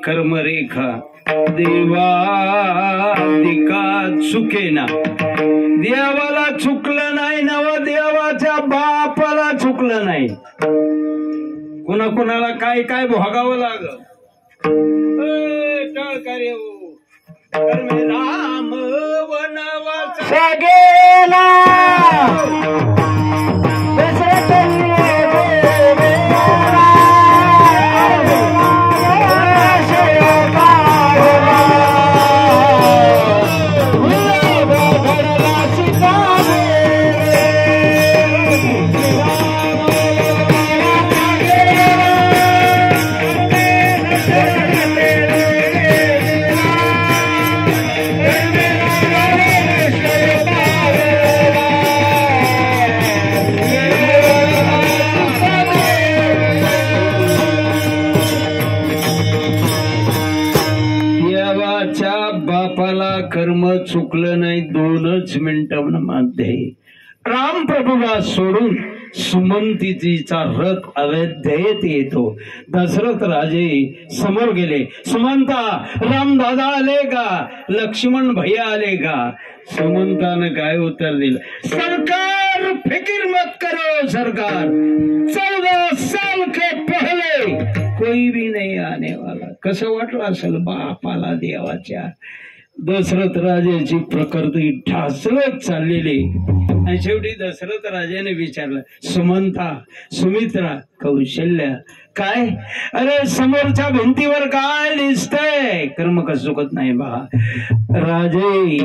कर्मरेखा देवादिका चुकेना. देवाला चुकलं नाही नव देवाच्या बापाला चुकलं नाही. कुणाकुणाला काय काय भोगावं लागलं. कार्य राम वनवास गेला कर्म चुकलं नाही. 2च मिनिटांमध्ये राम प्रभूला सोडून सुमंतीचा रथ अयोध्येत येतो. दशरथ राजे समोर गेले. सुमंता राम दादा आले का? लक्ष्मण भैया आले का? सुमंतानं काय उत्तर दिलं? सरकार फिक्र मत करो सरकार, 14 साल के पहले कोई भी नहीं आने वाला. कसं वाटलं असेल बापाला देवाच्या. दशरथ राजाची प्रकृती ढासळत चाललेली. आणि शेवटी दशरथ राजाने विचारलं, सुमंता, सुमित्रा, कौशल्या काय? अरे समोरच्या भिंतीवर काय दिसतंय? कर्म का चुकत नाही बा राजे,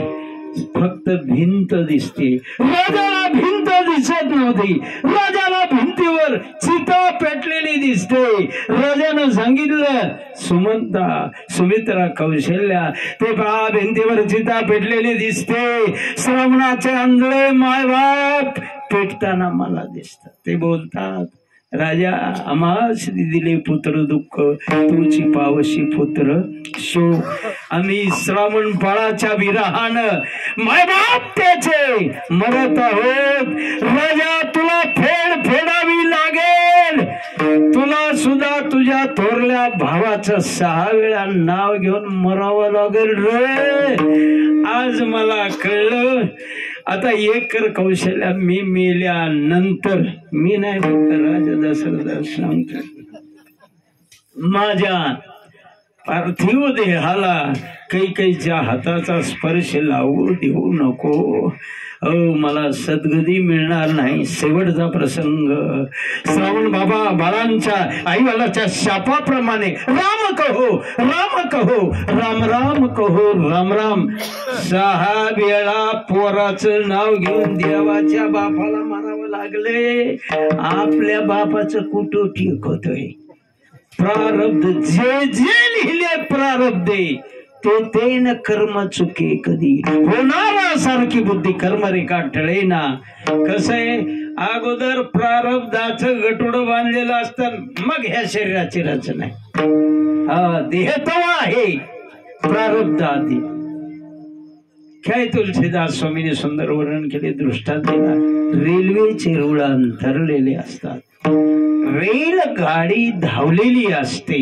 फक्त भिंत दिसते. राजाला भिंत दिसत नव्हती. राजाला भिंतीवर चिता पेटलेली दिसते. राजानं सांगितलं, सुमंता, सुमित्रा, कौशल्या, ते पहा भिंतीवर चिता पेटलेली दिसते. श्रवणाचे आंधळे मायबाप पेटताना मला दिसतात. ते बोलतात, राजा आम्हास दिले पुत्र दुःख, तुझी पावशी पुत्र शोक. आम्ही श्रावण फळाच्या विरहानं मायबाप त्याचे मरत आहोत. राजा तुला फेड फेडावी लागेल. तुला सुद्धा तुझ्या थोरल्या भावाचं 6 वेळा नाव घेऊन मरावं लागेल रे. आज मला कळलं. आता एक कर कौशल्या, मी मेल्यानंतर, मी नाही फक्त राजा दशरथ सांगतो, माझ्या पार्थिव देहाला कैकेयीच्या हाताचा स्पर्श लावू देऊ नको. मला सद्गती मिळणार नाही. शेवटचा प्रसंग. श्रावण बाबा बाळांच्या आईवालाच्या शापाप्रमाणे राम कहो, राम कहो, राम राम कहो, राम राम. 6 वेळा पोराचं नाव घेऊन देवाच्या बापाला मारावं लागले. आपल्या बापाचं कुठं ठीक होतोय? प्रारब्ध जे जे लिहिले प्रारब्धे ते न कर्म चुके कधी होणारा. सारखी बुद्धी कर्मरेखा टळेना. कसं आहे, अगोदर प्रारब्धाचं गटुड बांधलेलं असतं, मग ह्या शरीराची रचना आहे. देह तो आहे प्रारब्ध आधी. काय तुलसीदास स्वामीने सुंदर वर्णन केले दृष्टांताला. रेल्वेचे रुळ अंतरलेले असतात. रेल गाडी धावलेली असते.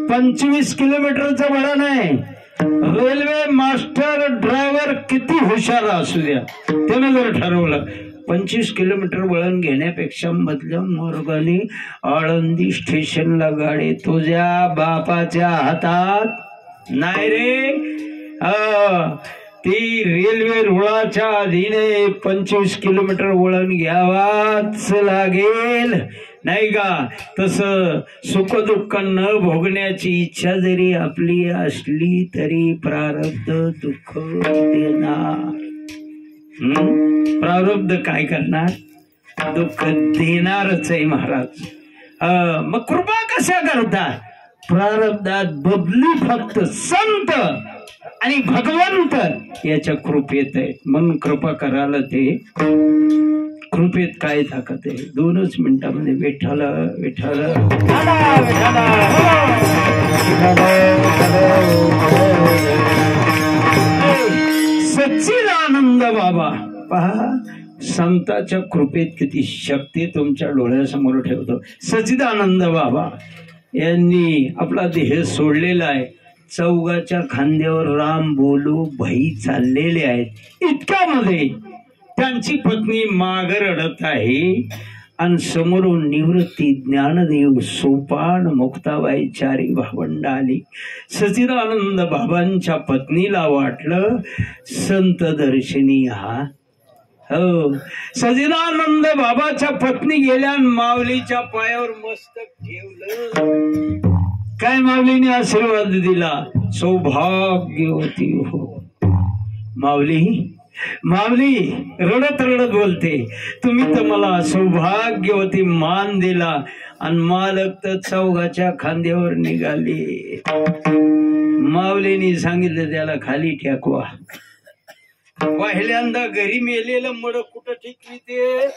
25 किलोमीटरचं वळण आहे. रेल्वे मास्टर ड्रायव्हर किती हुशार असू द्या, त्यानं जर ठरवलं 25 किलोमीटर वळण घेण्यापेक्षा मधल्या मार्गाने आळंदी स्टेशनला गाडी तुझ्या बापाच्या हातात नाही रे. ती रेल्वे रुळाच्या अधीने 25 किलोमीटर वळण घ्यावाच लागेल, नाही का? तसं सुख दुःख न भोगण्याची इच्छा जरी आपली असली तरी प्रारब्ध दुःख देणार. प्रारब्ध काय करणार? दुःख देणारच आहे महाराज. मग कृपा कशा करतात? प्रारब्धात बदली फक्त संत आणि भगवंत याच्या कृपेत आहे. म्हणून कृपा करायला ते कृपेत काय ताकद आहे. 2च मिनिटांमध्ये विठ्ठल विठ्ठल सच्चिदानंद बाबा. पहा संताच्या कृपेत किती शक्ती तुमच्या डोळ्यासमोर ठेवतो. सच्चिदानंद बाबा यांनी आपला देह सोडलेला आहे. चौघाच्या खांद्यावर राम बोलू भाई चाललेले आहेत. इतक्यामध्ये त्यांची पत्नी माग रडत आहे आणि समोरून निवृत्ती, ज्ञानदेव, सोपान, मुक्ताबाई चारी भावंड आली. सच्चिदानंद बाबांच्या पत्नीला वाटलं संत दर्शनी हा. हो, सच्चिदानंद बाबाच्या पत्नी गेल्या माऊलीच्या पायावर मस्तक ठेवलं. काय माऊलीने आशीर्वाद दिला, सौभाग्यवती हो. माऊली माऊली रडत रडत बोलते, तुम्ही तर मला सौभाग्यवती मान दिला आणि मालक तर चौघाच्या खांद्यावर निघाले. माऊलीने सांगितलं त्याला खाली टाकवा. पहिल्यांदा घरी मेलेलं मड कुठं टिकली ते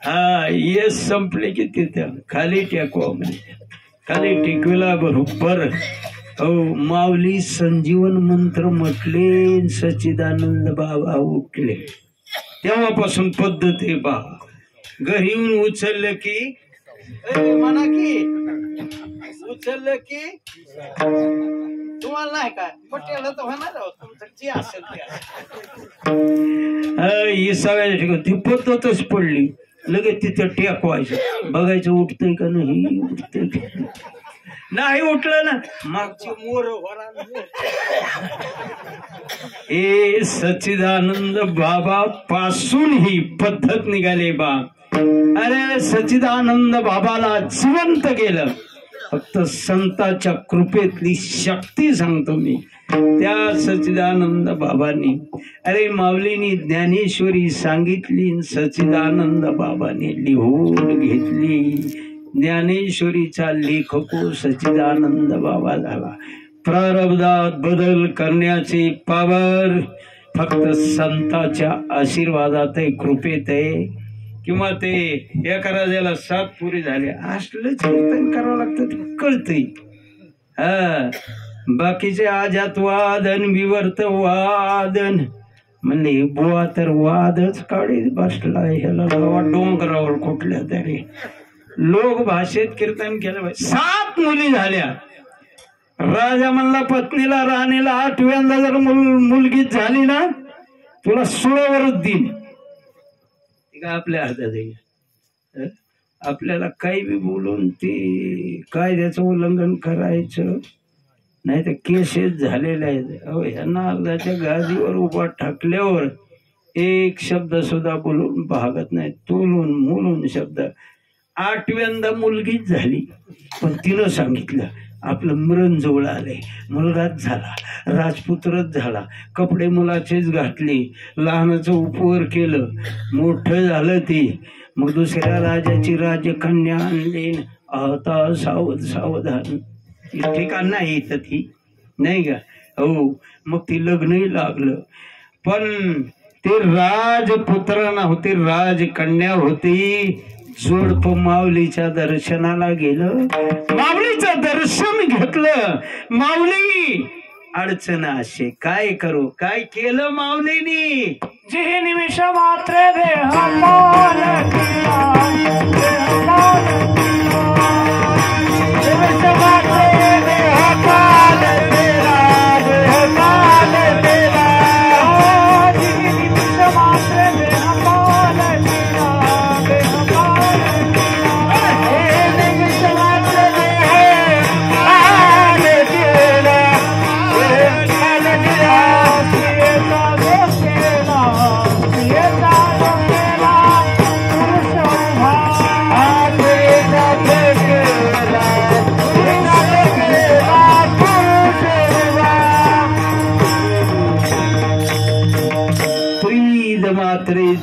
हा ये संपले की तिथं खाली टेकवा म्हणजे खाली टेकविला बरोबर. हो, माऊली संजीवन मंत्र म्हटले, सच्चिदानंद बाबा उठले. तेव्हापासून पद्धत आहे बा, घरी येऊन उचललं की म्हणा की उचललं की तुम्हाला नाही काय पटेल तर होणार तुमचं जे असेल ही सगळ्या ठिकाणी ती पद्धतच पडली. लगेच तिथं टेकवायचं, बघायचं उठतंय का नाही, उठतंय का नाही. उठलं ना मागची मोर हे सच्चिदानंद बाबा पासून ही पद्धत निघाली बा. अरे सच्चिदानंद बाबाला जिवंत केलं. फक्त संताच्या कृपेतली शक्ती सांगतो मी, त्या सच्चिदानंद बाबांनी. अरे माऊलीनी ज्ञानेश्वरी सांगितली, सच्चिदानंद बाबांनी लिहून घेतली. ज्ञानेश्वरीचा लेखको सच्चिदानंद बाबा झाला. प्रारब्धात बदल करण्याची पावर फक्त संताच्या आशीर्वादात आहे, कृपेत आहे. किंवा ते एका राजाला 7 पुरी झाले असलंच कीर्तन करावं लागतं, ते कळतंय. हा, बाकीचे आजात वादन विवर्त वादन म्हणले बुवा तर वादच काढी बसला. ह्याला डोंगरावर कुठल्या तरी लोक भाषेत कीर्तन केलं. 7 मुली झाल्या. राजा म्हणला पत्नीला राणीला 8व्यांदा जर मुलगी झाली ना तुला 16वरच देईन. आपल्या हातात आहे. आपल्याला काही बी बोलून ते कायद्याचं उल्लंघन करायचं नाही तर केसेस झालेले आहेत. यांना अर्धाच्या गादीवर उभा टाकल्यावर एक शब्द सुद्धा बोलून भागत नाही. तोलून मुलून शब्द. 8व्यांदा मुलगीच झाली, पण तिनं सांगितलं आपलं मरण जवळ आलंय. मुलगाच झाला, राजपुत्रच झाला, कपडे मुलाचेच घातले, लहानाचं उपवर केलं, मोठं झालं ते. मग दुसऱ्या राजाची राजकन्या आणली. आता सावध सावधान ठिकाण नाही तर ती नाही का. हो, मग ती लग्नही लागलं. पण ते राजपुत्र नव्हते, राजकन्या होती. जोडप माऊलीच्या दर्शनाला गेलं, माऊलीचं दर्शन घेतलं. माऊली अडचण असे काय करू, काय केलं माऊलीनी. जी निमिष मात्र देहापाल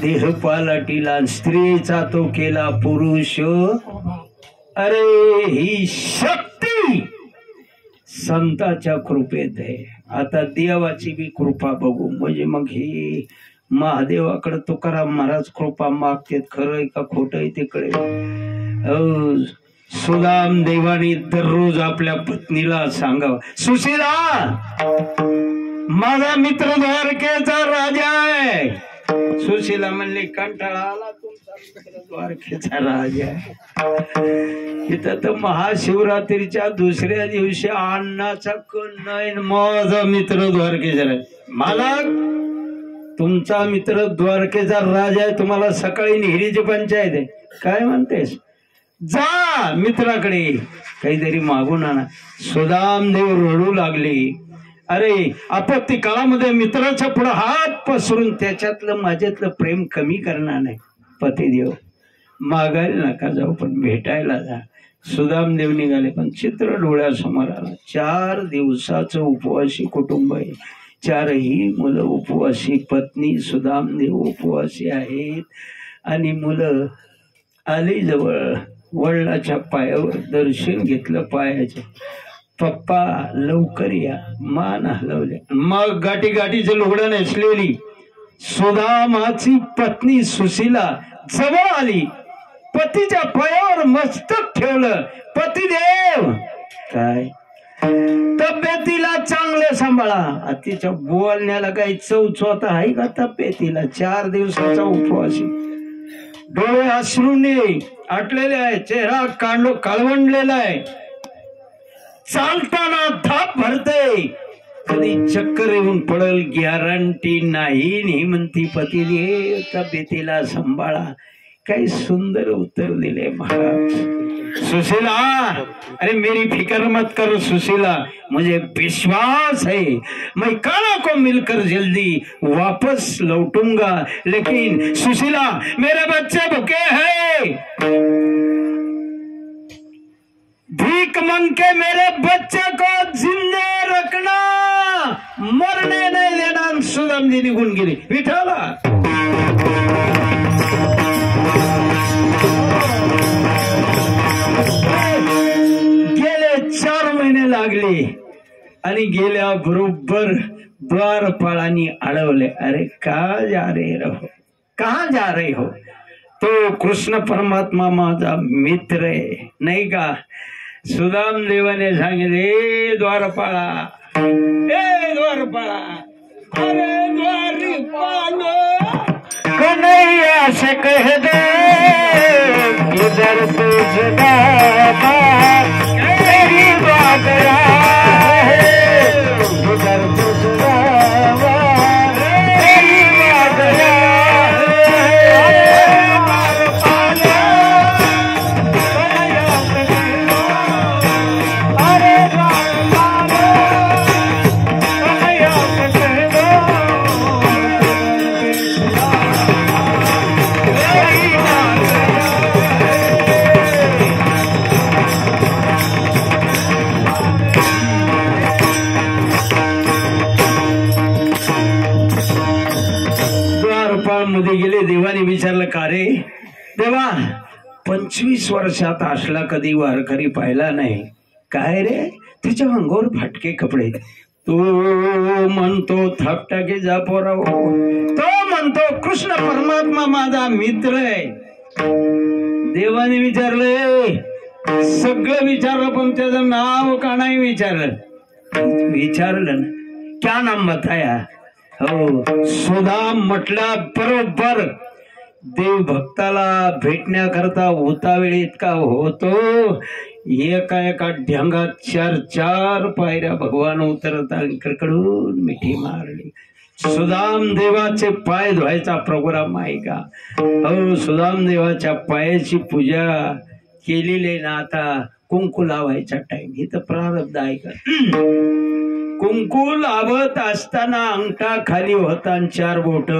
देह पालटिला, स्त्रीचा तो केला पुरुष. अरे ही शक्ती संताच्या कृपेत आहे. आता देवाची बी कृपा बघू. म्हणजे मग ही महादेवाकडे तुकाराम महाराज कृपा मागतेत. खरंय का खोटंय ते कळेल. सुदाम देवानी दररोज आपल्या पत्नीला सांगावं, सुशीला माझा मित्र द्वारकेचा राजा आहे, सुशीला म्हणले कंटाळा आला तुमचा मित्र द्वारकेचा राजा. इथं तर महाशिवरात्रीच्या दुसऱ्या दिवशी अन्नाचा कण नाही, माझा मित्र द्वारकेचा राजा. मला तुमचा मित्र द्वारकेचा राजा आहे, तुम्हाला सकाळी निहिरीची पंचायत आहे, काय म्हणतेस? जा मित्राकडे काहीतरी मागून आणा. सुदामदेव रडू लागले. अरे आपत्ती काळामध्ये मित्राच्या पुढे हात पसरून त्याच्यातलं माझ्यातलं प्रेम कमी करणार नाही. पतिदेव मागायला नका जाऊ, पण भेटायला जा. सुदामदेव निघाले, पण चित्र डोळ्यासमोर आलं. 4 दिवसाचं उपवासी कुटुंब आहे, 4ही मुलं उपवासी, पत्नी सुदामदेव उपवासी आहेत, आणि मुलं आली जवळ. वडिलाच्या पायावर दर्शन घेतलं पायाचे. पप्पा लवकर या, मान हलवले. मग गाठी गाठीचं लुगडं नेसलेली सुदामाची पत्नी सुशीला जवळ आली, पतीच्या पायावर मस्तक ठेवलं. पतिदेव काय तब्येतीला चांगलं सांभाळा. तिच्या बोलण्याला काही चौचोत आहे का तब्येतीला? 4 दिवसाचा उपवासी, डोळे अश्रूने आटलेले आहे, चेहरा काळवंडलेला आहे, चालताना धाप भरते, कधी चक्कर येऊन पडल गॅरंटी नाही. नाही म्हणती पतिदेव तब्येतीला सांभाळा. काही सुंदर उत्तर दिले महाराज. सुशीला, अरे मेरी फिक्र मत कर सुशीला, मुझे विश्वास है मैं काला को मिलकर जल्दी वापस लौटूंगा. लेकिन सुशीला मेरे बच्चे भूखे हैं, भीख मांग के मेरे बच्चे को जिंदा रखना, मरने नहीं देना. सुदामजी निघून गेले. विठाला गेले 4 महिने लागले, आणि गेल्या बरोबर द्वारपाळांनी अडवले. अरे कहा जा रहे हो, कहा जा रहे हो? तो कृष्ण परमात्मा माझा मित्र आहे नाही का? सुदामदेवाने सांगितले, द्वारपाळा, ए द्वारपाळा, अरे द्वारपालो कन्हैया से कह दे उधर तुझदा तेरी बात है, उधर तुझदा तेरी बात मध्ये गेले. देवाने विचारलं, का रे देवा, 25 वर्षात असला कधी वारकरी पाहिला नाही. काय रे? तिच्या अंगावर फाटके कपडे. तो म्हणतो थापटाके जा पोराव, तो म्हणतो कृष्ण परमात्मा माझा मित्र आहे. देवाने विचारलं, सगळं विचारलं, पण त्याचं नाव का नाही विचारलं? विचारलं, क्या नाम बताया? हो, सुदाम म्हटला. बरोबर देव भक्ताला भेटण्याकरता उतावेळ इतका होतो, एका एका ढ्यांगात 4 पायऱ्या भगवान उतरत आले. कडकडून मिठी मारली. सुदाम देवाचे पाय धुवायचा प्रोग्राम आहे का? हो, सुदाम देवाच्या पायाची पूजा केलेली ना. आता कुंकू लावायचा टाइम, हे तर प्रारब्ध आहे का? कुंकू लावत असताना अंगठा खाली होता, 4 बोट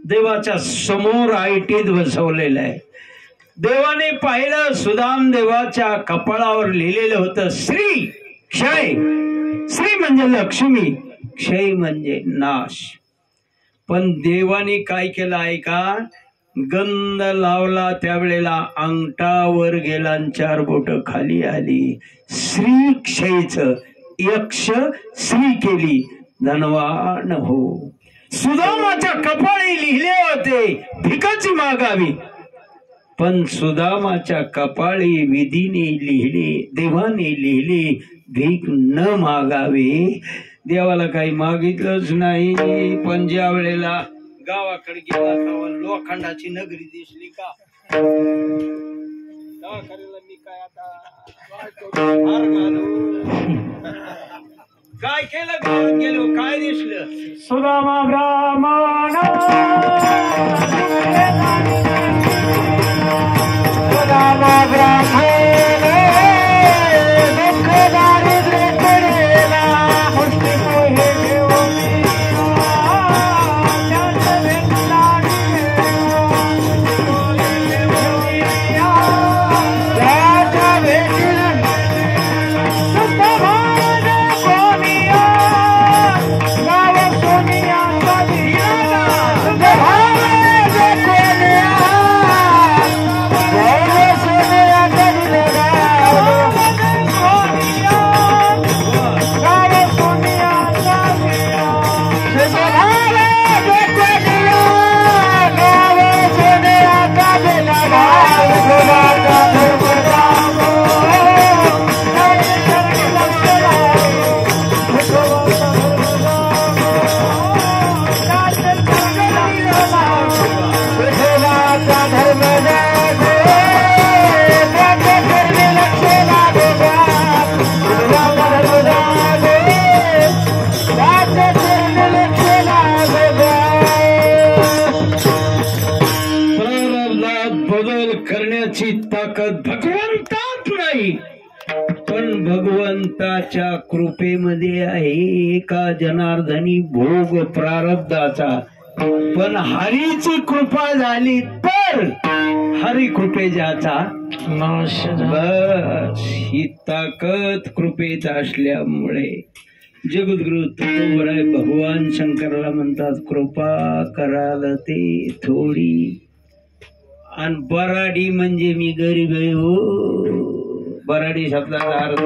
देवाच्या समोर आयटीत बसवलेलं आहे. देवाने पाहिलं, सुदाम देवाच्या कपाळावर लिहिलेलं होतं श्री क्षय. श्री म्हणजे लक्ष्मी, क्षय म्हणजे नाश. पण देवाने काय केलं आहे का? गंध लावला, त्यावेळेला अंगठावर गेला, 4 बोट खाली आली. श्री क्षयच यक्ष श्री केली, धनवान हो. सुदामाच्या कपाळी लिहिले होते भिकाची मागावी, पण सुदामाच्या कपाळी विधीने लिहिले, देवाने लिहिले भीक न मागावे. देवाला काही मागितलंच नाही, पण ज्या वेळेला गावाकडे गेला तेव्हा लोखंडाची नगरी दिसली का दवाखान्याला मी काय आता हार घालू? काय केलं गावात गेलो काय दिसलं? सुदामा ब्राह्मण सुदामा ब्राह्मण दुःख दारिद्र्य पडेला मुष्टी मोहे घेऊन करण्याची ताकद भगवंतात नाही, पण भगवंताच्या कृपेमध्ये आहे का जनार्दनी भोग प्रारब्धाचा. पण हरीची कृपा झाली तर हरी कृपे ज्याचा नाश. बस ही ताकद कृपेचा असल्यामुळे जगद्गुरु तुकोबराय भगवान शंकराला म्हणतात कृपा कराल ते थोडी. आणि बराडी म्हणजे मी गरीब आहे हो. बराडी शब्दाचा अर्थ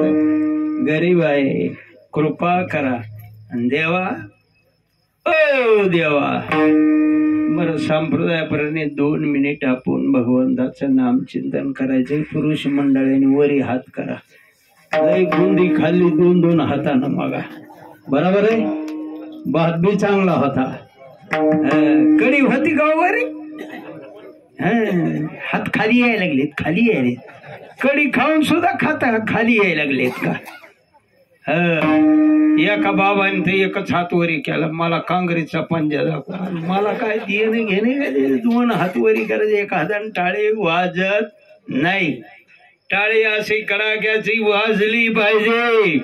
गरीब आहे, कृपा करा. आणि देवा ओ देवा. बरं संप्रदायाप्रमाणे 2 मिनिट आपण भगवंताचं नाम चिंतन करायचं. पुरुष मंडळीने वरी हात करा. लय गुंडी खाल्ली 2-2 हातानं मागा. बरोबर आहे. भात बी चांगला होता. कडी होती का वरी? हात खाली यायला लागलेत, खाली यायले. कडी खाऊन सुद्धा खाता खाली यायला लागलेत का? एका बाबाने ते एकच हात वरी केला. मला काँग्रेसचा पंजा दाखवा. मला काय देणे घेणे का? 2 हात वरी करायचे. एका हाताने टाळे वाजत नाही. टाळी अशी कडाक्याची वाजली पाहिजे.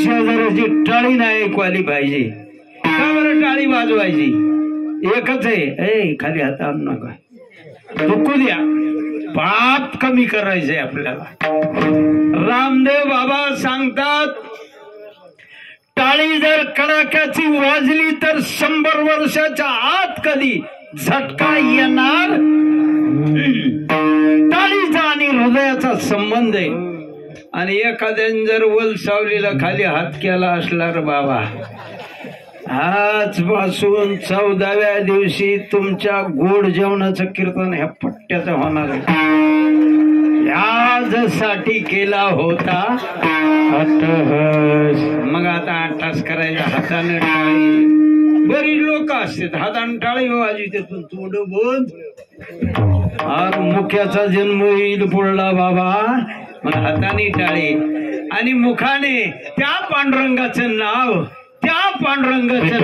शेजाराची टाळी नाही ऐकवाली पाहिजे. का बरं टाळी वाजवायची? एकच आहे. खाली हात आणू नका. दुखू द्या. पाप कमी करायचंय आपल्याला. रामदेव बाबा सांगतात टाळी जर कडाक्याची वाजली तर 100 वर्षाच्या आत कधी झटका येणार. टाळीचा आणि हृदयाचा संबंध आहे. आणि एखाद्याने जर वल सावलीला खाली हात केला असला रे बाबा, आजपासून 14व्या दिवशी तुमच्या गोड जेवणाचं कीर्तन ह्या पट्ट्याचं होणार आहे. यासाठी केला होता अट्टहास. मग आता अट्टास करायचा हाताने टाळी. बरीच लोक असतात हाताने टाळी वाजवी त्यातून तोंड बोध. मुख्याचा जन्म येईल पुढला बाबा. मग हाताने टाळी आणि मुखाने त्या पांडुरंगाचं नाव, त्या पांडुरंगाचं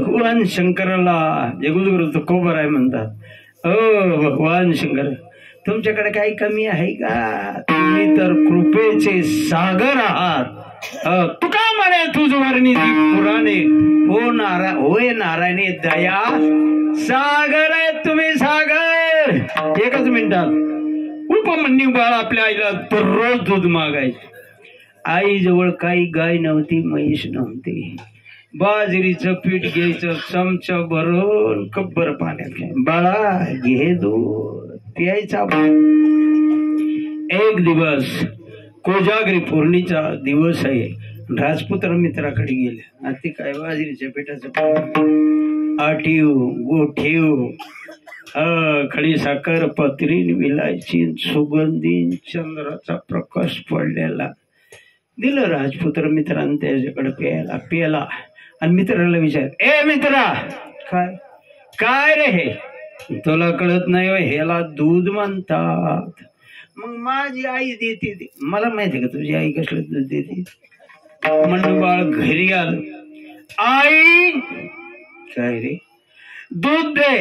भगवान शंकराला जगद्गुरु तुकोबराय म्हणतात, भगवान शंकर तुमच्याकडे काही कमी आहे का? तुम्ही तर कृपेचे सागर आहात. तुका म्हणे तुझवरणी पुराणे होय नारायणे दया सागर आहे तुम्ही सागर. एकच मिनिटात उपमन्यू बाळ आपल्या आईला दररोज दूध मागायचे. आई जवळ काही गाय नव्हती, म्हैस नव्हती. बाजरीचं पीठ घ्यायचं, चमचा भरून कब्बर पाण्यात घ्याय, बाळा घे दूध प्यायचा. एक दिवस कोजागरी पौर्णिचा दिवस आहे. राजपुत्र मित्राकडे गेले. ते काय बाजरीच्या पिठाचं आठीव गोठीव खडी साखर पत्री विलायची सुगंधी चंद्राचा प्रकाश पडलेला दिलं राजपुत्र मित्रांनी त्याच्याकडे प्यायला. आणि मित्राला विचार, ए मित्रा काय काय रे हे? तुला कळत नाही ह्याला दूध म्हणतात. मग माझी आई देते. मला माहिती का तुझी आई कसलं दूध देते? म्हणून बाळ घरी आलं. आई काय रे दूध दे.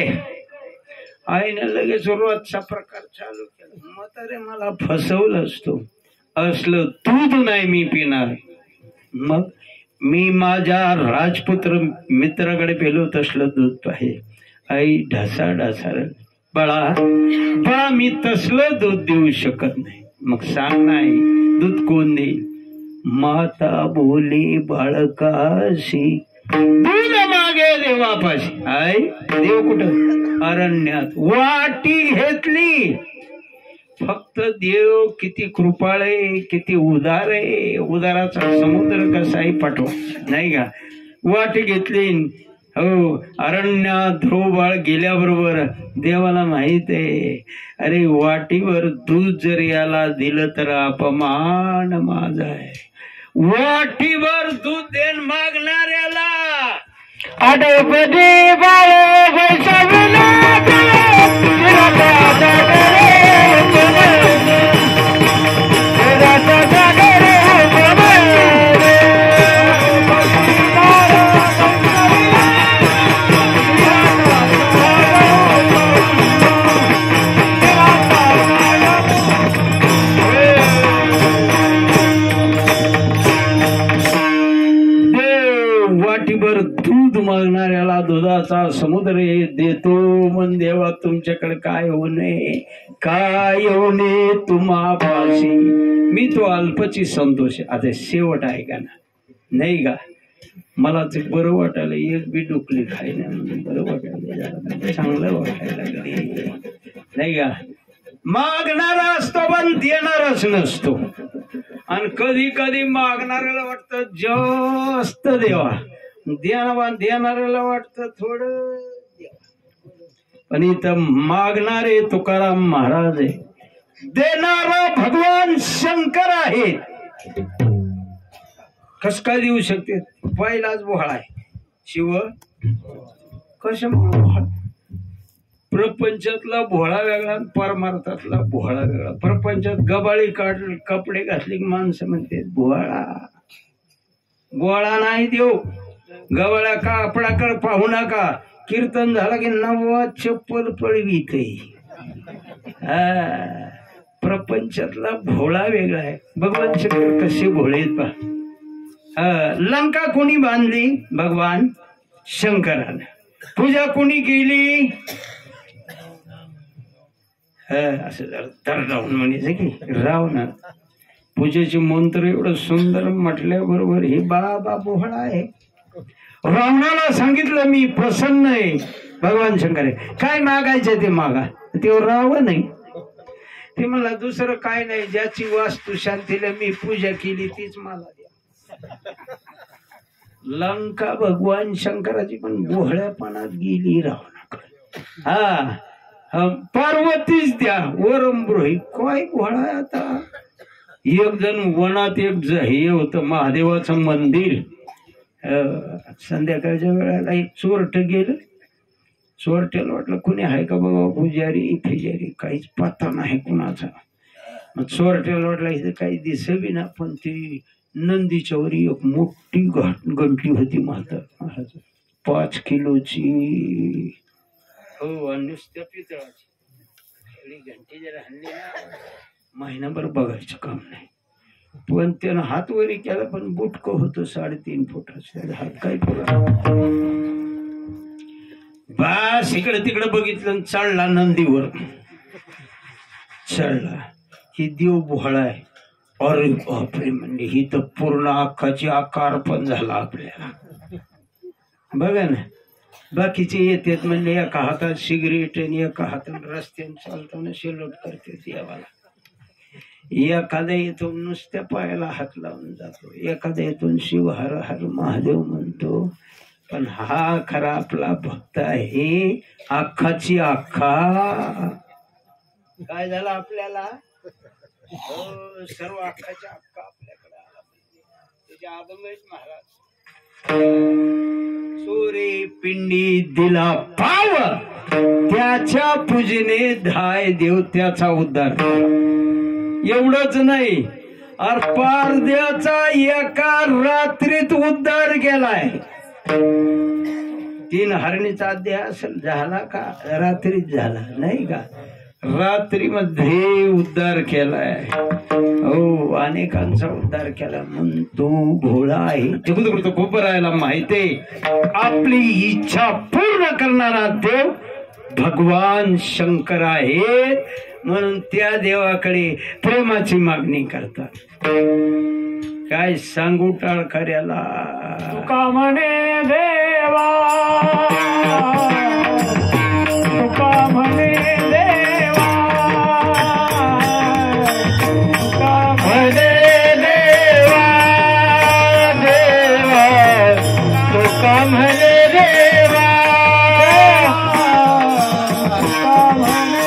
आईने लगेच रोजचा प्रकार चालू केला. म्हातारे मला फसवलं असतो, असलं दूध नाही मी पिणार. मग मी माझ्या राजपुत्र मित्राकडे पेलो तसलं दूध पाहिजे. आई ढसा बाळा मी तसलं दूध देऊ शकत नाही. मग सांग नाही दूध कोण देईल? माता बोली बाळकाशी दूध मागे देवापाशी. आई देव कुठं? अरण्यात वाटी घेतली. फक्त देव किती कृपाळे किती उदार आहे. उदाराचा समुद्र कसाही पाठव नाही का. वाटी घेतली. हो अरण्यात ध्रुव बाळ गेल्याबरोबर देवाला माहित आहे, अरे वाटीवर दूध जर याला दिलं तर अपमान माझा आहे. वाटीवर दूध देण मागणाऱ्याला आडपदी बाळ बसवला वाटीभर दूध मागणाऱ्याला दुधाचा समुद्र देतो. मन देवा तुमच्याकडे काय होणे काय होणे तुम्हापाशी. मी तो अल्पची संतोष. आता शेवट आहे का ना नाही का. मला ते बरं वाटायला एक बी डुकली खायला बरं वाटायला चांगलं वाटायला लागले नाही का. मागणारा असतो पण देणारच नसतो. आणि कधी कधी मागणाऱ्याला वाटतं जास्त देवा, देणाऱ्याला वाटतं थोडं. पण इथं मागणारे तुकाराम महाराज आहे, देणारा भगवान शंकर आहे. कस काय देऊ शकते? पहिलाच बोहळा आहे शिव. कशामुळे बोहळा? प्रपंचातला भोळा वेगळा, परमार्थातला भोळा वेगळा. प्रपंचात गबाळी कपडे घातले की माणसं म्हणते भोळा. भोळा नाही देव. गबाळ्या कापडाकडे पाहू नका. कीर्तन झालं की नवा चप्पल पळवीत. प्रपंचातला भोळा वेगळा आहे. भगवान शंकर कसे भोळे आहेत पहा. लंका कोणी बांधली? भगवान शंकराने. पूजा कोणी केली? असं तर रावण म्हणायचं की रावण. पूजेचे मंत्र एवढं सुंदर म्हटल्याबरोबर हे बाबा बोहळा आहे. रावणाला सांगितलं मी प्रसन्न आहे. भगवान शंकर आहे, काय मागायचं ते मागा. ते रावण नाही. ते मला दुसरं काय नाही. ज्याची वास्तू शांतीला मी पूजा केली तीच मला द्या. लंका भगवान शंकराची पण बोहळ्यापणात गेली रावणाकडे. पार्वतीच द्या वरंब्रोही काय घोळा. आता एक जण वनात हे होतं महादेवाचं मंदिर. संध्याकाळच्या वेळेला एक चोरट गेलं. चोरट्याला वाटलं कुणी आहे का बाबा, पुजारी फिजारी काहीच पत्ता नाही कुणाचा. मग चोरट्याला वाटलं इथं काही दिसवी ना. पण ती नंदीच्या वर एक मोठी घंटी होती महाराज. 5 किलोची. हो, आणि नुसत्या पितळाची. एवढी घंटी जर हल्ली ना महिनाभर बघायचं काम नाही. पण त्यानं हात वरी केला, पण बुटक होतं 3.5 फुटाचं. हात काय पुरा. बस इकडे तिकडे बघितलं, चढला नंदीवर. चढला. ही देव भोळा आहे. अरे बापरे, म्हणजे ही तर पूर्ण अख्खाची आकार पण झाला आपल्याला. बघा ना, बाकीचे येतात म्हणजे एका हातात सिगरेट आणि एका हातात रस्त्याने चालताना शेलोट करते देवाला. एखाद्या येथून नुसत्या पायाला हात लावून जातो, एखाद्या येथून शिव हर हर महादेव म्हणतो. पण हा खरा आपला भक्त आहे, अख्खाची अख्खा. काय झालं आपल्याला? सर्व अख्खाच्या अख्खा आपल्याकडे आला. त्याच्या आदमेश महाराज सोरे पिंडी दिला पाव, त्याच्या पूजेने धाय देव त्याचा उद्धार. एवढंच नाही, अर्पार्ध्याचा एका रात्रीत उद्धार केलाय. 3 हरणीचा अध्याय असेल, झाला का? रात्रीत झाला नाही का? रात्रीमध्ये उद्धार केलाय. हो, अनेकांचा उद्धार केला. म्हणून तो भोळा आहे. जगदगुरु खूप राहायला माहिती, आपली इच्छा पूर्ण करणारा देव भगवान शंकर आहे. म्हणून त्या देवाकडे प्रेमाची मागणी करतात. काय सांगू टाळखऱ्याला? तुका म्हणे देवा, तुका म्हणे देवा, तुका म्हणे देवा, देवा तुका म्हणे देवा, तुका म्हणे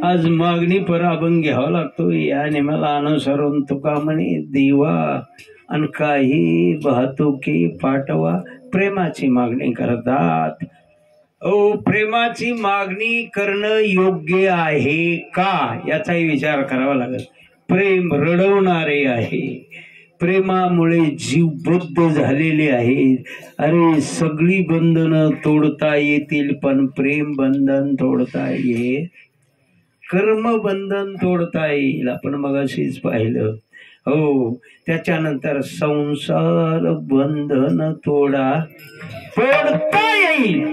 आज मागणी पर आपण घ्यावा लागतो. याने मला अनुसरून तुका म्हणे देवा, आणि काही वाहतुकी पाठवा. प्रेमाची मागणी करतात. प्रेमाची मागणी करणं योग्य आहे का याचाही विचार करावा लागेल. प्रेम रडवणारे आहे, प्रेमामुळे जीवबद्ध झालेले आहेत. अरे सगळी बंधनं तोडता येतील, पण प्रेम बंधन तोडता येईल, कर्म बंधन तोडता येईल. आपण मगाशीच पाहिलं. हो, त्याच्यानंतर संसार बंधन तोडता येईल,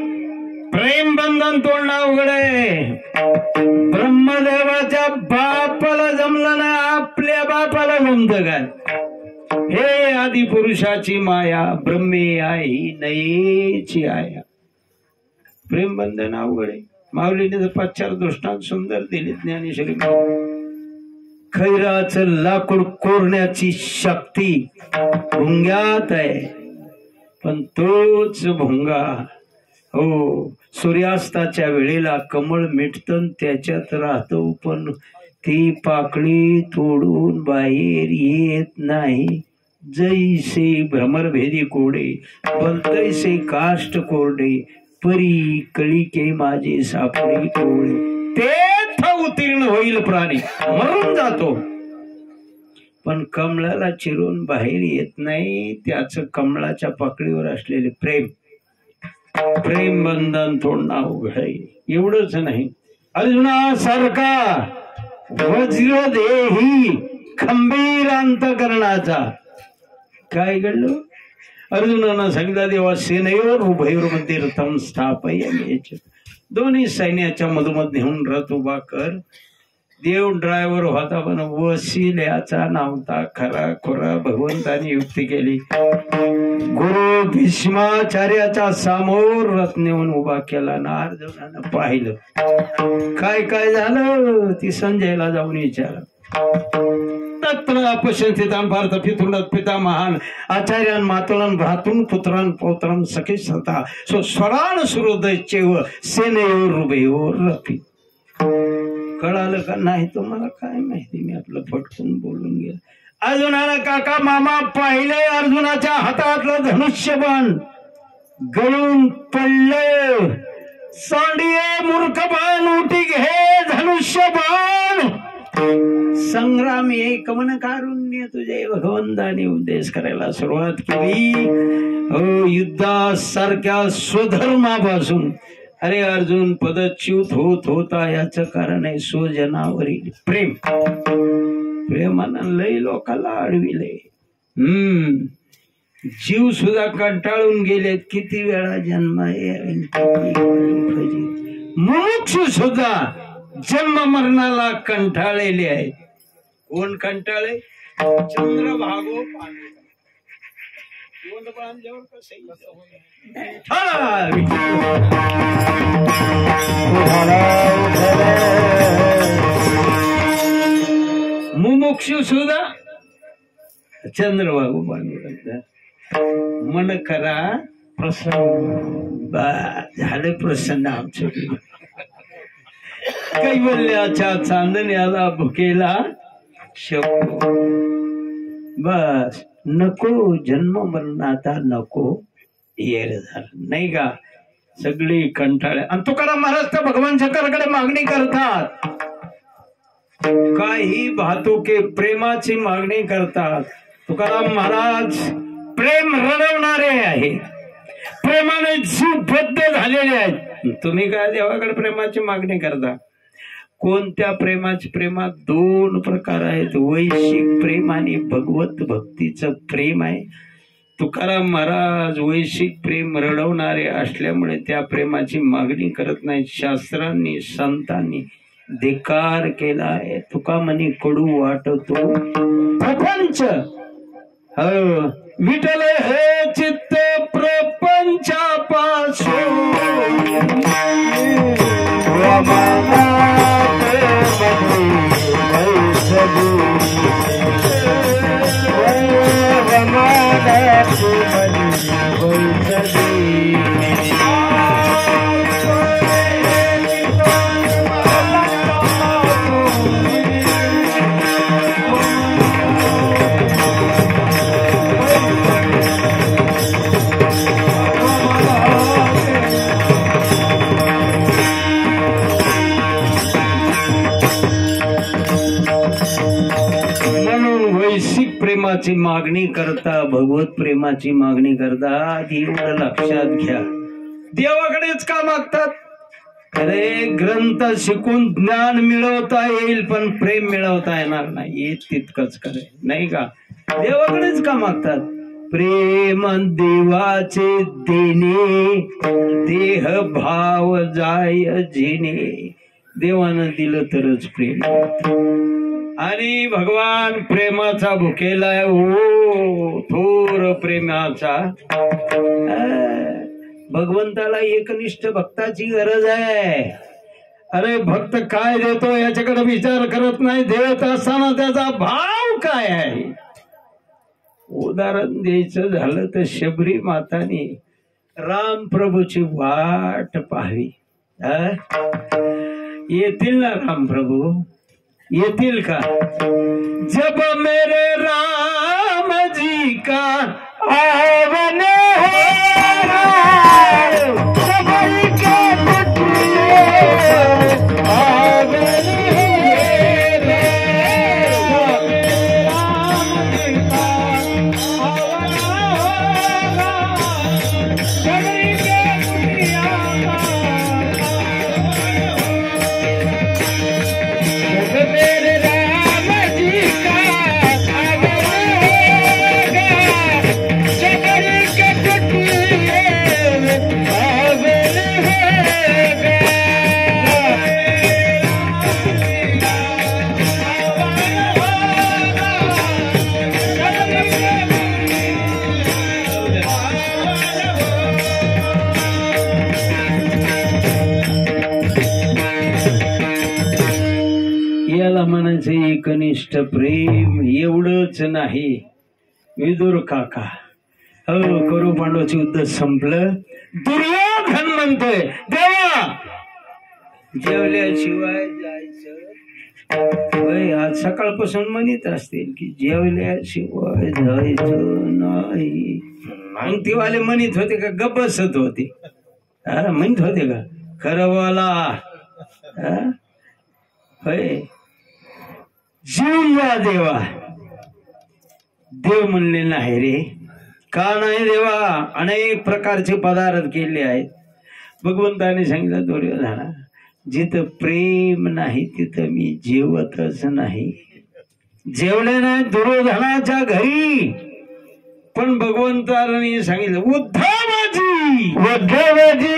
प्रेम बंधन तोडणं अवघड आहे. ब्रह्मदेवाच्या बापाला जमलं ना, आपल्या बापाला जमतं काय? हे आदि पुरुषाची माया, ब्रह्मे आई नयेची आया. प्रेम बंधन अवघड आहे. माऊलीने तर 5-4 दृष्टांत सुंदर दिले ज्ञानेश्वरी. खैराचं लाकूड कोरण्याची शक्ती भुंग्यात आहे, पण तोच भुंगा सूर्यास्ताच्या वेळेला कमळ मिटतं त्याच्यात राहतो, पण ती पाकळी तोडून बाहेर येत नाही. जैसे भ्रमरभेदी कोडे बलतैसे काष्ट कोरडे, परी कळी के माझे सापडे टोळे. तेथ उत्तीर्ण होईल प्राणी, मरून जातो, पण कमळाला चिरून बाहेर येत नाही. त्याच कमळाच्या पकडीवर असलेले प्रेम बंधन तोडणं अवघड आहे. एवढंच नाही, अर्जुनासारखा वज्रदेही खंबीर अंतकरणाचा. काय घडलं? अर्जुनानं सांगितलं देवा सेनयोर उभयोर्मध्ये रथम स्थापयामी. दोन्ही सैन्याच्या मधोमध नेऊन रथ उभा कर. देव ड्रायव्हर होता पण वसिल्याचा नव्हता. खरा खुरा भगवंतानी युक्ती केली. गुरु भीष्माचार्याच्या समोर रथ नेऊन उभा केला ना. अर्जुनानं पाहिलं काय काय झालं ती संजयला जाऊन विचार. तत्र अपशंसितान भारत पितृणात पिता महान आचार्यान मातुलान भ्रातून पुत्रान पौत्रान सखे सता स्वरान सुरोदयचेव सेनेयोर उभयोर रथी. कळालं का नाही तुम्हाला काय माहिती. मी आपलं फटकून बोलून गेलो. अर्जुनाला काका मामा पाहिले अर्जुनाच्या हातातलं धनुष्यबाण गळून पडलं. सांडिये मूर्खबाण उठी घे धनुष्यबाण. संग्राम एक मन कारुण्य तुझे भगवंताने उपदेश करायला सुरुवात केली. युद्धासारख्या स्वधर्मापासून अरे अर्जुन पदच्युत होत होता. याचं कारण आहे स्वजनावरील प्रेम. प्रेमानं लय लोकांना अडविले. जीव सुद्धा कंटाळून गेलेत. किती वेळा जन्म मुमुक्षु सुद्धा जन्म मरणाला कंटाळलेले आहे. कोण कंटाळे? चंद्रभागो मुमुक्षु सुद्धा चंद्रभागो पांडुरंग. मन करा प्रसन्न. झाले प्रसन्न आमचं. कैवल्याच्या चांदण्याला भुकेला शको. बस नको जन्म मरणाचा नको येर झालं नाही का. सगळी कंटाळे. आणि तुकाराम महाराज तर भगवान शंकराकडे मागणी करतात. काही भातुके प्रेमाची मागणी करतात. तुकाराम महाराज प्रेम रडवणारे आहे. प्रेमाने जीवबद्ध झालेले आहेत. तुम्ही काय देवाकडे प्रेमाची मागणी करता. कोणत्या प्रेमाची? प्रेमात दोन प्रकार आहेत. वैश्विक प्रेम आणि भगवत भक्तीचं प्रेम आहे. तुकाराम महाराज वैश्विक प्रेम रडवणारे असल्यामुळे त्या प्रेमाची मागणी करत नाही. शास्त्रांनी संतांनी धिक्कार केला आहे. तुका म्हणे कडू वाटतो प्रपंच. विठ्ठल हे चित्त प्रपंचापासून प्रेमाची मागणी करता, भगवत प्रेमाची मागणी करता. आधी एवढं लक्षात घ्या. देवाकडेच का मागतात? अरे ग्रंथ शिकून ज्ञान मिळवता येईल पण प्रेम मिळवता येणार नाही. तितकंच करे नाही का. देवाकडेच का मागतात? प्रेम देवाचे देणे देह भाव जाय जिने. देवानं दिलं तरच प्रेम. आणि भगवान प्रेमाचा भुकेला आहे. ओ थोर प्रेमाचा. भगवंताला एकनिष्ठ भक्ताची गरज आहे. अरे भक्त काय देतो याच्याकडे विचार करत नाही. देत असताना त्याचा भाव काय आहे. उदाहरण द्यायचं झालं तर शबरी माताने राम प्रभूची वाट पाहावी. येतील ना राम प्रभू? येतील का? जब मेरे राम जी का आवन एकनिष्ठ प्रेम एवढंच नाही. विदुर काका हो करू पांडवाचे युद्ध संपलं. दुर्योधन म्हणतोय देवा जेवल्याशिवाय जायचं. आज सकाळपासून म्हणत असतील की जेवल्याशिवाय जायचं नाही. मग तेवाले म्हणत होते का गप्प बसत होते? म्हणत होते का खरं बोला? होय जीवन जा देवा. देव म्हणले नाही रे. का नाही देवा? अनेक प्रकारचे पदार्थ केले आहेत. भगवंताने सांगितलं दुर्योधना जिथं प्रेम नाही तिथं मी जेवतच नाही. जेवले नाही दुर्योधनाच्या घरी. पण भगवंताने सांगितलं उद्धवजी उद्धवजी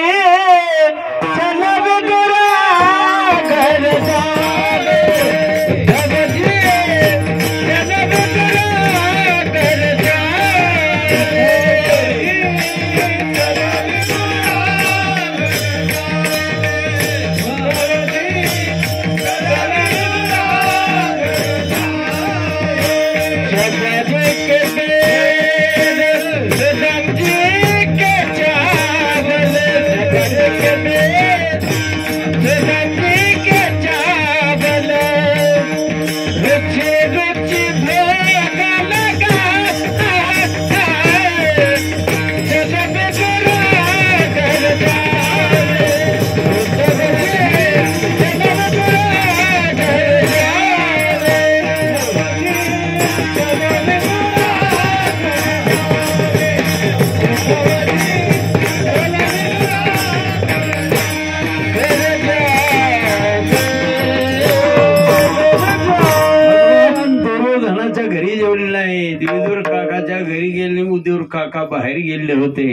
काका बाहेर गेले होते.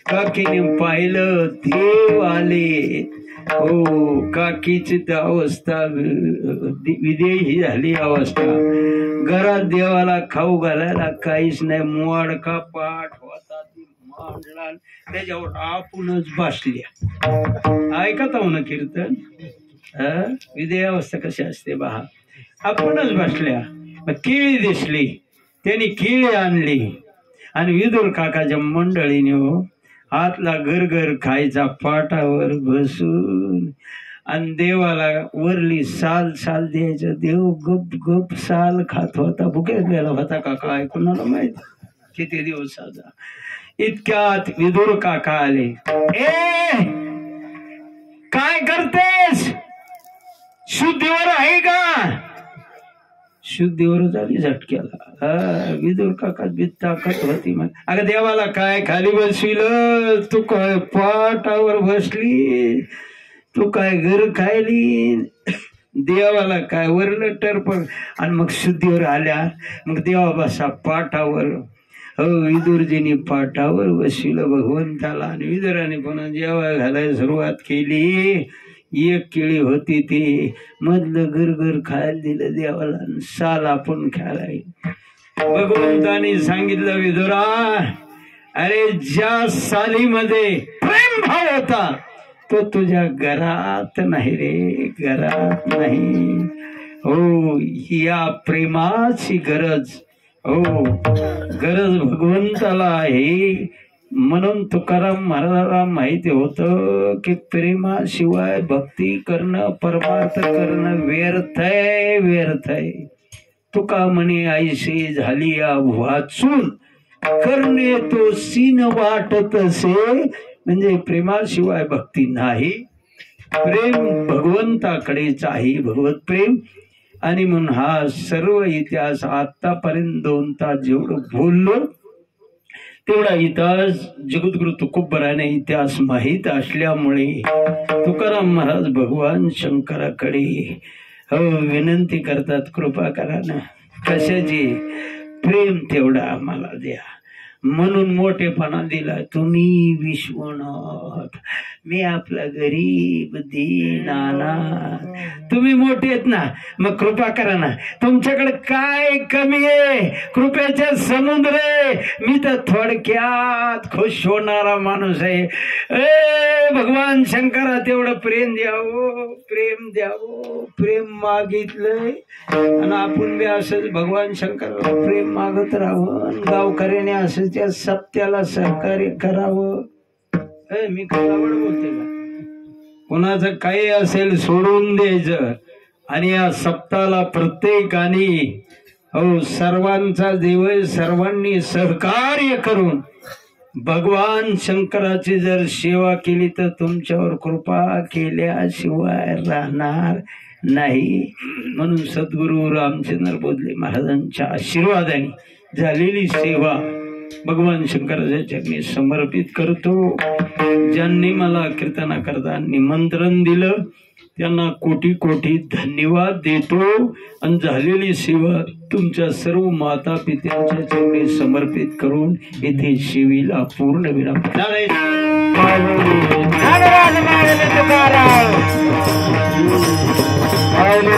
काकीने पाहिलं देव आले. हो काकीची अवस्था विदेही झाली अवस्था. घरात देवाला खाऊ घालायला काहीच नाही. मोडका पाठ होता ती मांडला त्याच्यावर आपणच बसल्या. ऐकता हो ना कीर्तन? विदेही अवस्था कशी असते पहा. आपणच बसल्या. केळी दिसली त्यांनी केळी आणली आणि विदुर काकाच्या मंडळीने हातला गरगर खायचा पाटावर बसून आणि देवाला वरली साल साल द्यायचं. देव गप गप साल खात होता. भुकेलेला होता का काय कुणाला माहित किती दिवसाचा. इतक्यात विदुर काका आले. ए काय करतेस? शुद्धीवर आहे का? शुद्धीवर झाली झटक्याला. विदुर काका बी ताकद होती. मग अगं देवाला काय खाली बसविलं? तू काय पाटावर बसली? तू काय घर खायली? देवाला काय वरलं टरपण. आणि मग शुद्धीवर आल्या. मग देवा बसा पाटावर. हो विदुरजीने पाटावर बसविलं भगवंताला. आणि विदुराने पुन्हा जेव्हा घालायला सुरुवात केली. एक केळी होती ती मधलं गरगर खायला दिलं देवाला. साल आपण खायला. भगवंताने सांगितलं विदुरा अरे ज्या सालीमध्ये प्रेम भाव होता तो तुझ्या घरात नाही रे. घरात नाही. हो या प्रेमाची गरज. हो गरज भगवंताला आहे. म्हणून तुकाराम महाराजाला माहिती होतं की प्रेमाशिवाय भक्ती करणं परमार्थ करणं व्यर्थ आहे. व्यर्थ आहे. तुका म्हणे आईशी झाली या वाचून करणे तो सीन वाटत असे. म्हणजे प्रेमाशिवाय भक्ती नाही. प्रेम भगवंताकडेच आहे. भगवत प्रेम. आणि म्हणून हा सर्व इतिहास आतापर्यंत 2 तास जेवढं बोललो तेवढा इतिहास जगद्गुरु तुकोबराने इतिहास माहीत असल्यामुळे तुकाराम महाराज भगवान शंकराकडे विनंती करतात कृपा करा ना. कशाची? प्रेम तेवढा आम्हाला द्या. म्हणून मोठेपणा दिला. तुम्ही विश्वनाथ, मी आपला गरीब दीन अनाथ. तुम्ही मोठे आहेत ना, मग कृपा करा ना. तुमच्याकडे काय कमी आहे? कृपेचे समुद्र आहे. मी तर थोडक्यात खुश होणारा माणूस आहे. भगवान शंकरा तेवढं प्रेम द्यावं, प्रेम द्यावं. प्रेम मागितलंय आणि आपण बी असंच भगवान शंकराला प्रेम मागत राहावं. गावकऱ्याने असं त्या सप्त्याला सहकार्य करावं. मी कलावड बोलते का? कोणाचं काही असेल सोडून द्यायचं आणि या सप्ताहाला प्रत्येकाने सर्वांचा दिवस सर्वांनी सहकार्य करून भगवान शंकराची जर सेवा केली तर तुमच्यावर कृपा केल्याशिवाय राहणार नाही. म्हणून सद्गुरु रामचंद्र बोधले महाराजांच्या आशीर्वादाने झालेली सेवा भगवान शंकराच्या चरणी समर्पित करतो. ज्यांनी मला कीर्तना करता निमंत्रण दिलं त्यांना कोटी कोटी धन्यवाद देतो. आणि झालेली सेवा तुमच्या सर्व माता पित्यांच्या चरणी समर्पित करून येथे शिवीला पूर्ण विराम.